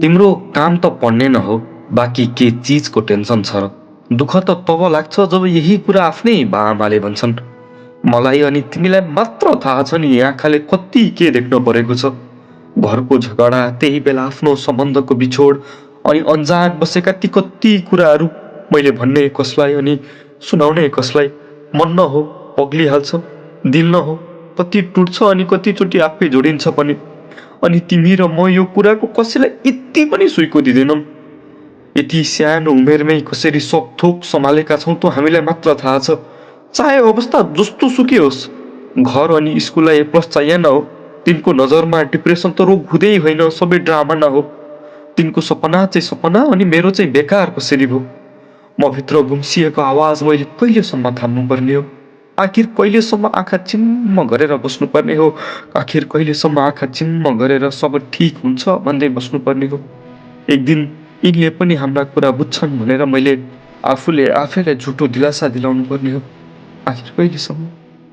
तिम्रो काम त पढ्ने न हो, बाँकी के चिजको टेन्सन छ र? दुःख त तब लाग्छ जब यही कुरा आफ्नै बाआमाले भन्छन्। मलाई अनि तिमीलाई मात्र थाहा छ नि आँखाले कति के देख्न परेको छ। घरको झगडा, त्यही बेला आफ्नो सम्बन्धको बिछोड अनि अनजान बसेका ती कति कुराहरू मैले भन्ने कसलाई अनि सुनाउने कसलाई। मन न हो पग्लिहाल्छ, दिल न हो कति टुट्छ अनि कतिचोटि आफै जोडिन्छ पनि। अनि तिमी र म यो कुराको कसैलाई यति पनि सुइको दिँदैनौँ। यति सानो उमेरमै कसरी सब थोक सम्हालेका छौँ त हामीलाई मात्र थाहा छ। चाहे अवस्था जस्तो सुकै होस्, घर अनि स्कुललाई ए प्लस चाहिएन हो। तिनको नजरमा डिप्रेसन त रोग हुँदै होइन, सबै ड्रामा न हो। तिनको सपना चाहिँ सपना अनि मेरो चाहिँ बेकार कसरी भयो। म भित्र गुम्सिएको आवाज मैले कहिलेसम्म थाम्नु पर्ने हो? आखिर कहिलेसम्म आँखा चिम्म गरेर बस्नुपर्ने हो? आखिर कहिलेसम्म आँखा चिम्म गरेर सब ठिक हुन्छ भन्दै बस्नुपर्ने हो? एक दिन यिनले पनि हाम्रा कुरा बुझ्छन् भनेर मैले आफूले आफैलाई झुटो दिलासा दिलाउनु पर्ने हो? आखिर कहिलेसम्म?